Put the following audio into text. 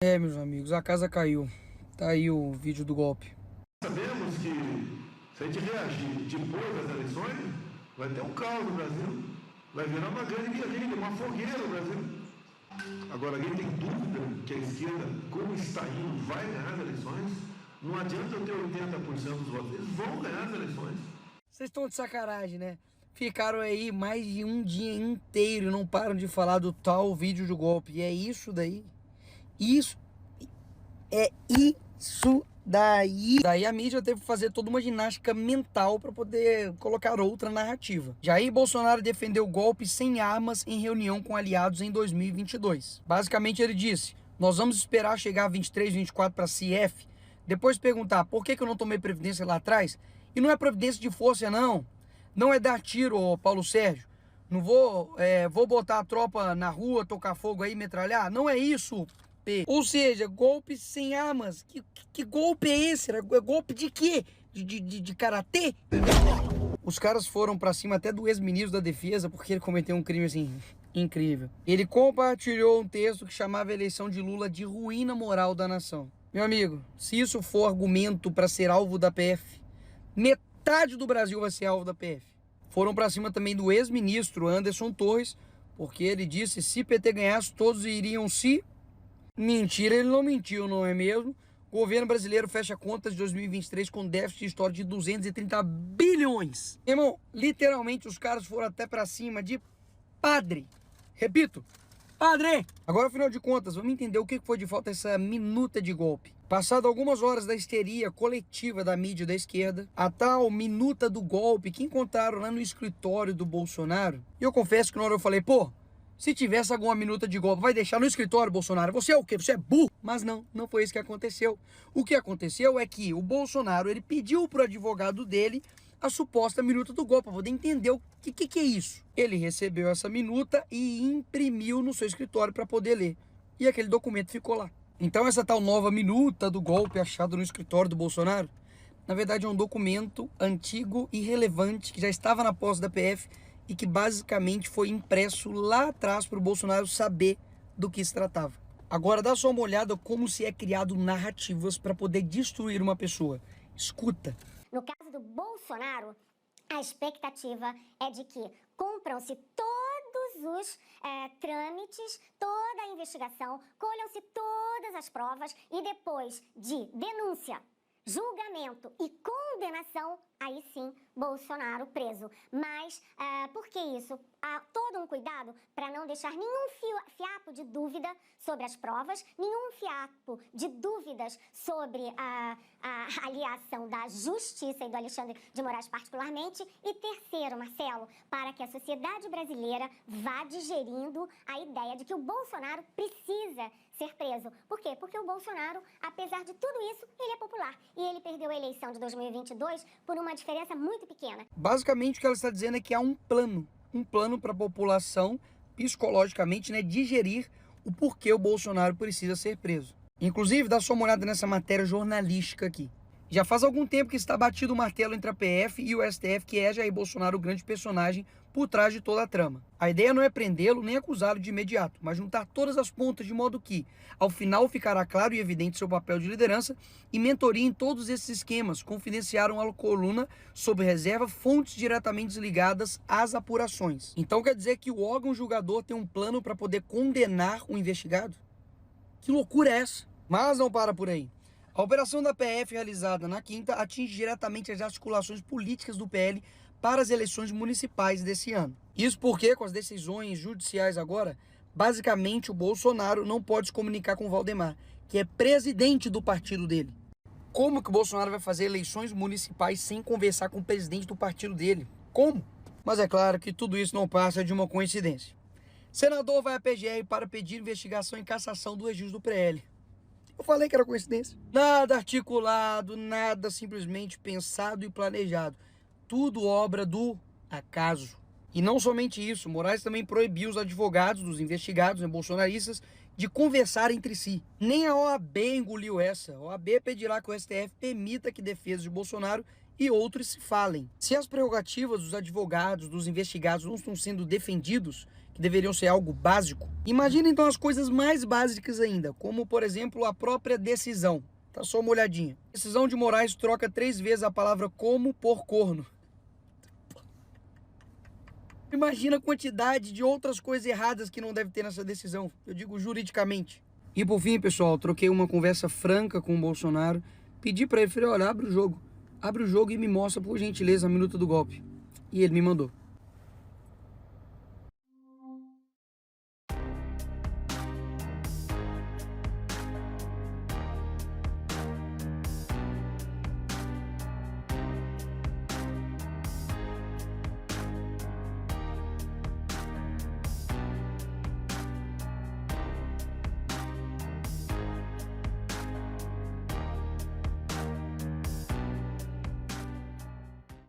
Meus amigos, a casa caiu. Tá aí o vídeo do golpe. Sabemos que se a gente reagir depois das eleições, vai ter um caos no Brasil. Vai virar uma grande guerrilha, uma fogueira no Brasil. Agora, alguém tem dúvida que a esquerda, como está indo, vai ganhar as eleições? Não adianta eu ter 80% dos votos, eles vão ganhar as eleições. Vocês estão de sacanagem, né? Ficaram aí mais de um dia inteiro e não param de falar do tal vídeo do golpe. E é isso daí. Isso. É isso daí. Daí a mídia teve que fazer toda uma ginástica mental para poder colocar outra narrativa. Jair Bolsonaro defendeu o golpe sem armas em reunião com aliados em 2022. Basicamente ele disse: nós vamos esperar chegar a 23, 24 para CF, depois perguntar por que eu não tomei previdência lá atrás. E não é providência de força, não. Não é dar tiro, ô Paulo Sérgio. Não vou botar a tropa na rua, tocar fogo aí, metralhar. Não é isso. Ou seja, golpe sem armas. Que golpe é esse? É golpe de quê? De karatê? Os caras foram pra cima até do ex-ministro da defesa porque ele cometeu um crime assim incrível. Ele compartilhou um texto que chamava a eleição de Lula de ruína moral da nação. Meu amigo, se isso for argumento para ser alvo da PF, metade do Brasil vai ser alvo da PF. Foram pra cima também do ex-ministro Anderson Torres, porque ele disse: se PT ganhasse, todos iriam se... Mentira, ele não mentiu, não é mesmo? O governo brasileiro fecha contas de 2023 com déficit histórico de 230 bilhões. Irmão, literalmente os caras foram até pra cima de padre. Repito, padre! Agora, afinal de contas, vamos entender o que foi de falta essa minuta de golpe. Passado algumas horas da histeria coletiva da mídia da esquerda, a tal minuta do golpe que encontraram lá no escritório do Bolsonaro, e eu confesso que na hora eu falei, pô, se tivesse alguma minuta de golpe, vai deixar no escritório, Bolsonaro? Você é o quê? Você é burro? Mas não foi isso que aconteceu. O que aconteceu é que o Bolsonaro, ele pediu pro advogado dele a suposta minuta do golpe, para poder entender o que é isso. Ele recebeu essa minuta e imprimiu no seu escritório para poder ler. E aquele documento ficou lá. Então essa tal nova minuta do golpe achada no escritório do Bolsonaro, na verdade é um documento antigo e relevante que já estava na posse da PF e que basicamente foi impresso lá atrás para o Bolsonaro saber do que se tratava. Agora dá só uma olhada como se é criado narrativas para poder destruir uma pessoa. Escuta. No caso do Bolsonaro, a expectativa é de que cumpram-se todos os trâmites, toda a investigação, colham-se todas as provas e depois de denúncia, julgamento e condenação, aí sim, Bolsonaro preso. Mas por que isso? Há todo um cuidado para não deixar nenhum fiapo de dúvida sobre as provas, nenhum fiapo de dúvidas sobre a aliação da Justiça e do Alexandre de Moraes particularmente. E terceiro, Marcelo, para que a sociedade brasileira vá digerindo a ideia de que o Bolsonaro precisa ser preso. Por quê? Porque o Bolsonaro, apesar de tudo isso, ele é popular. E ele perdeu a eleição de 2022 por uma diferença muito pequena. Basicamente o que ela está dizendo é que há um plano para a população, psicologicamente, né, digerir o porquê o Bolsonaro precisa ser preso. Inclusive, dá só uma olhada nessa matéria jornalística aqui. Já faz algum tempo que está batido o martelo entre a PF e o STF, que é Jair Bolsonaro o grande personagem por trás de toda a trama. A ideia não é prendê-lo nem acusá-lo de imediato, mas juntar todas as pontas de modo que, ao final, ficará claro e evidente seu papel de liderança e mentoria em todos esses esquemas, confidenciaram a coluna sob reserva fontes diretamente ligadas às apurações. Então quer dizer que o órgão julgador tem um plano para poder condenar o investigado? Que loucura é essa? Mas não para por aí. A operação da PF realizada na quinta atinge diretamente as articulações políticas do PL para as eleições municipais desse ano. Isso porque, com as decisões judiciais agora, basicamente o Bolsonaro não pode se comunicar com o Valdemar, que é presidente do partido dele. Como que o Bolsonaro vai fazer eleições municipais sem conversar com o presidente do partido dele? Como? Mas é claro que tudo isso não passa de uma coincidência. Senador vai à PGR para pedir investigação em cassação do registro do PL. Eu falei que era coincidência. Nada articulado, nada simplesmente pensado e planejado. Tudo obra do acaso. E não somente isso, Moraes também proibiu os advogados dos investigados, bolsonaristas, de conversar entre si. Nem a OAB engoliu essa. A OAB pedirá que o STF permita que defesas de Bolsonaro e outros se falem. Se as prerrogativas dos advogados, dos investigados não estão sendo defendidos, que deveriam ser algo básico, imagina então as coisas mais básicas ainda, como por exemplo a própria decisão. Tá só uma olhadinha. Decisão de Moraes troca 3 vezes a palavra como por corno. Imagina a quantidade de outras coisas erradas que não deve ter nessa decisão, eu digo juridicamente. E por fim, pessoal, troquei uma conversa franca com o Bolsonaro, pedi pra ele, falei, olha, abre o jogo e me mostra, por gentileza, a minuta do golpe. E ele me mandou.